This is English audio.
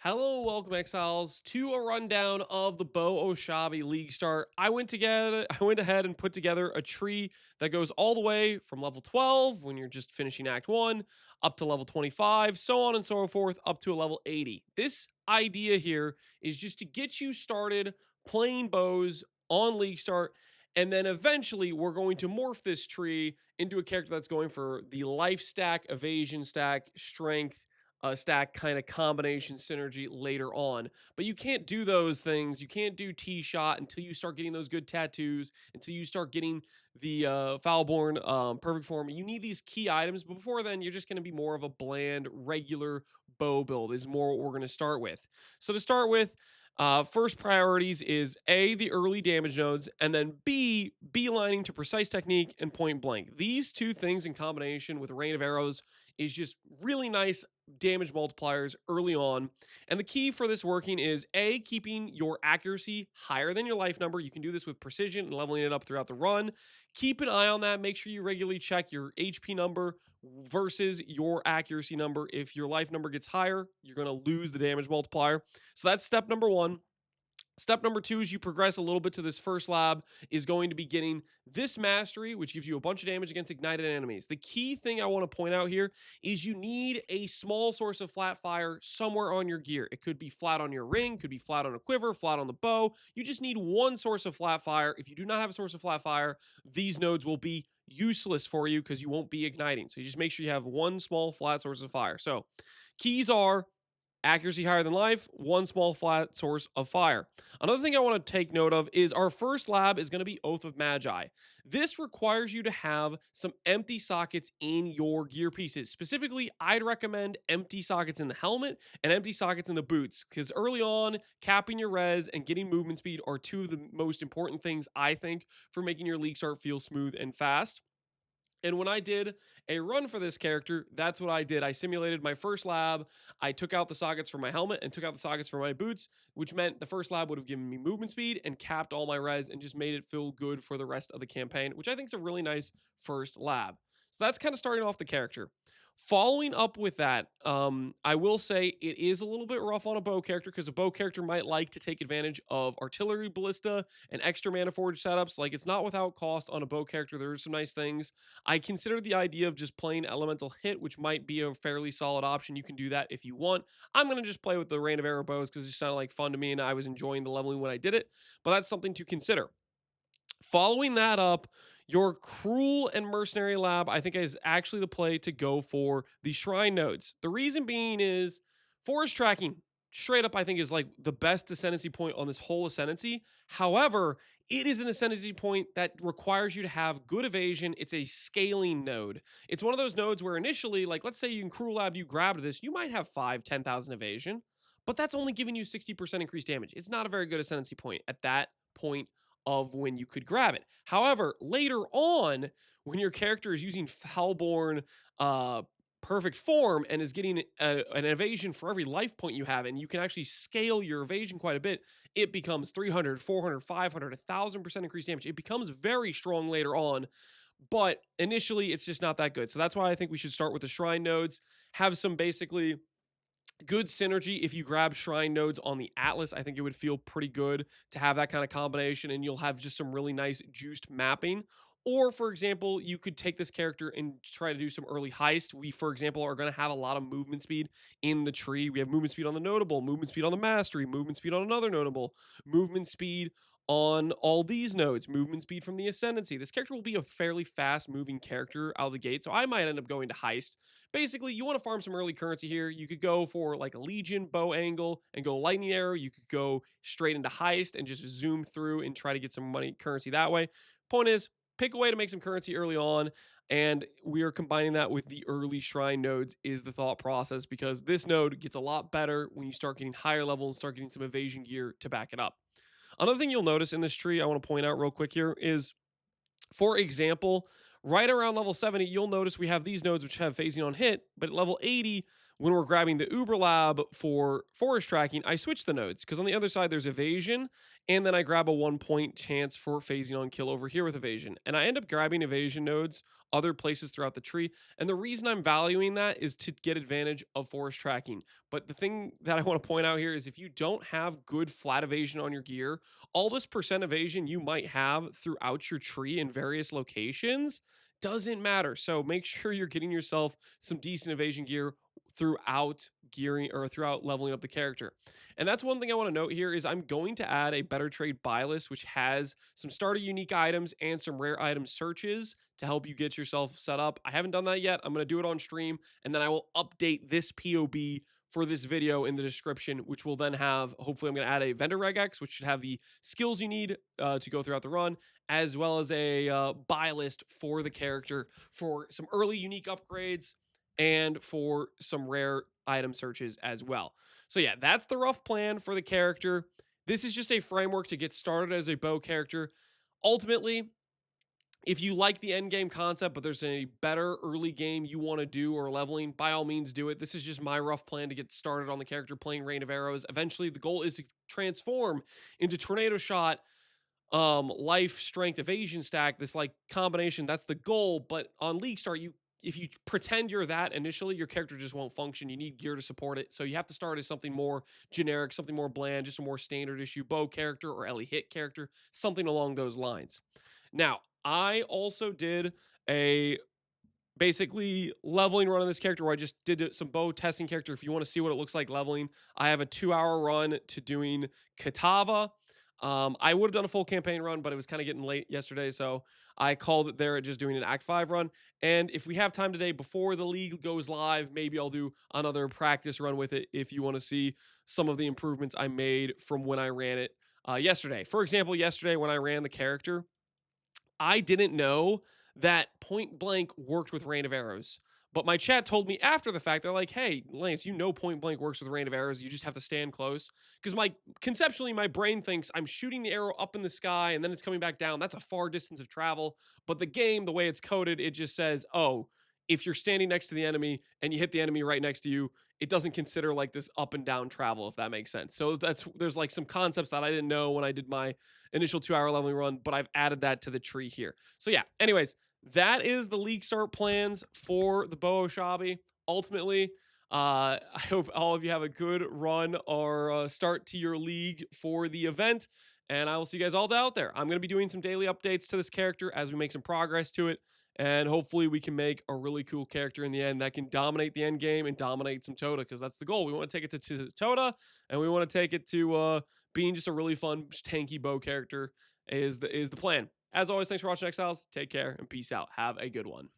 Hello, welcome Exiles to a rundown of the Oshabi League start. I went ahead and put together a tree that goes all the way from level 12 when you're just finishing Act 1 up to level 25, so on and so forth up to a level 80. This idea here is just to get you started playing bows on League start, and then eventually we're going to morph this tree into a character that's going for the life stack, evasion stack, strength stack kind of combination synergy later on. But you can't do those things. You can't do T shot until you start getting those good tattoos, until you start getting the Foulborn perfect form. You need these key items. But before then, you're just going to be more of a bland, regular bow build, is more what we're going to start with. So to start with, first priorities is A, the early damage nodes, and then B, beelining to precise technique and point blank. These two things in combination with rain of arrows is just really nice damage multipliers early on. And the key for this working is A, keeping your accuracy higher than your life number. You can do this with precision and leveling it up throughout the run. Keep an eye on that. Make sure you regularly check your HP number versus your accuracy number. If your life number gets higher, you're going to lose the damage multiplier. So that's step number one. Step number two, as you progress a little bit to this first lab, is going to be getting this mastery, which gives you a bunch of damage against ignited enemies. The key thing I want to point out here is you need a small source of flat fire somewhere on your gear. It could be flat on your ring, could be flat on a quiver, flat on the bow. You just need one source of flat fire. If you do not have a source of flat fire, these nodes will be useless for you because you won't be igniting. So you just make sure you have one small flat source of fire. So keys are accuracy higher than life, one small flat source of fire. Another thing I want to take note of is our first lab is going to be Oath of Magi. This requires you to have some empty sockets in your gear pieces. Specifically, I'd recommend empty sockets in the helmet and empty sockets in the boots, because early on, capping your res and getting movement speed are two of the most important things, I think, for making your league start feel smooth and fast. And when I did a run for this character, that's what I did. I simulated my first lab. I took out the sockets for my helmet and took out the sockets for my boots, which meant the first lab would have given me movement speed and capped all my res and just made it feel good for the rest of the campaign, which I think is a really nice first lab. So that's kind of starting off the character. Following up with that, I will say it is a little bit rough on a bow character because a bow character might like to take advantage of artillery ballista and extra mana forge setups. Like, it's not without cost on a bow character. There are some nice things. I consider the idea of just playing elemental hit, which might be a fairly solid option. You can do that if you want. I'm going to just play with the rain of arrow bows because it just sounded like fun to me and I was enjoying the leveling when I did it. But that's something to consider. Following that up, your cruel and mercenary lab, I think, is actually the play to go for the shrine nodes. The reason being is forest tracking, straight up, I think, is like the best ascendancy point on this whole ascendancy. However, it is an ascendancy point that requires you to have good evasion. It's a scaling node. It's one of those nodes where initially, like, let's say you in cruel lab, you grabbed this, you might have 10,000 evasion, but that's only giving you 60% increased damage. It's not a very good ascendancy point at that point of when you could grab it. However, later on, when your character is using Foulborn perfect form and is getting an evasion for every life point you have, and you can actually scale your evasion quite a bit, it becomes 300, 400, 500, 1,000% increased damage. It becomes very strong later on, but initially it's just not that good. So that's why I think we should start with the shrine nodes, have some basically good synergy. If you grab shrine nodes on the Atlas, I think it would feel pretty good to have that kind of combination, and you'll have just some really nice juiced mapping. Or, for example, you could take this character and try to do some early heist. We, for example, are going to have a lot of movement speed in the tree. We have movement speed on the notable, movement speed on the mastery, movement speed on another notable, movement speed on all these nodes, movement speed from the ascendancy. This character will be a fairly fast moving character out of the gate, so I might end up going to heist. Basically, you want to farm some early currency here. You could go for like a legion bow angle and go lightning arrow. You could go straight into heist and just zoom through and try to get some money currency that way. Point is, pick a way to make some currency early on, and we are combining that with the early shrine nodes is the thought process, because this node gets a lot better when you start getting higher level and start getting some evasion gear to back it up. Another thing you'll notice in this tree, I want to point out real quick here, is, for example, right around level 70, you'll notice we have these nodes which have phasing on hit, but at level 80, when we're grabbing the Uber Lab for forest tracking, I switch the nodes because on the other side there's evasion, and then I grab a 1 point chance for phasing on kill over here with evasion. And I end up grabbing evasion nodes other places throughout the tree. And the reason I'm valuing that is to get advantage of forest tracking. But the thing that I want to point out here is if you don't have good flat evasion on your gear, all this percent evasion you might have throughout your tree in various locations doesn't matter. So make sure you're getting yourself some decent evasion gear throughout gearing or throughout leveling up the character. And that's one thing I want to note here is I'm going to add a better trade buy list which has some starter unique items and some rare item searches to help you get yourself set up. I haven't done that yet. I'm going to do it on stream and then I will update this POB for this video in the description, which will then have, hopefully I'm going to add a vendor regex, which should have the skills you need to go throughout the run, as well as a buy list for the character for some early unique upgrades and for some rare item searches as well. So yeah, that's the rough plan for the character. This is just a framework to get started as a bow character. Ultimately, if you like the end game concept, but there's a better early game you want to do or leveling, by all means do it. This is just my rough plan to get started on the character playing Rain of Arrows. Eventually, the goal is to transform into Tornado Shot, life, strength, evasion stack. This like combination, that's the goal. But on League Start, if you pretend you're that initially, your character just won't function. You need gear to support it. So you have to start as something more generic, something more bland, just a more standard issue bow character or Ellie hit character, something along those lines. Now, I also did a basically leveling run on this character where I just did some bow testing character. If you want to see what it looks like leveling, I have a 2-hour run to doing Katava. I would have done a full campaign run, but it was kind of getting late yesterday, so I called it there at just doing an Act 5 run. And if we have time today before the league goes live, maybe I'll do another practice run with it if you want to see some of the improvements I made from when I ran it yesterday. For example, yesterday when I ran the character, I didn't know that Point Blank worked with Rain of Arrows. But my chat told me after the fact, they're like, hey, Lance, you know Point Blank works with Rain of Arrows. You just have to stand close. Because conceptually, my brain thinks I'm shooting the arrow up in the sky and then it's coming back down. That's a far distance of travel. But the game, the way it's coded, it just says, oh, if you're standing next to the enemy and you hit the enemy right next to you, it doesn't consider like this up and down travel, if that makes sense. So there's like some concepts that I didn't know when I did my initial 2-hour leveling run, but I've added that to the tree here. So yeah, anyways, that is the league start plans for the Bow Oshabi. Ultimately, I hope all of you have a good run or start to your league for the event. And I will see you guys all out there. I'm going to be doing some daily updates to this character as we make some progress to it. And hopefully we can make a really cool character in the end that can dominate the end game and dominate some ToTA, because that's the goal. We want to take it to ToTA, and we want to take it to being just a really fun, tanky bow character is the plan. As always, thanks for watching, Exiles. Take care and peace out. Have a good one.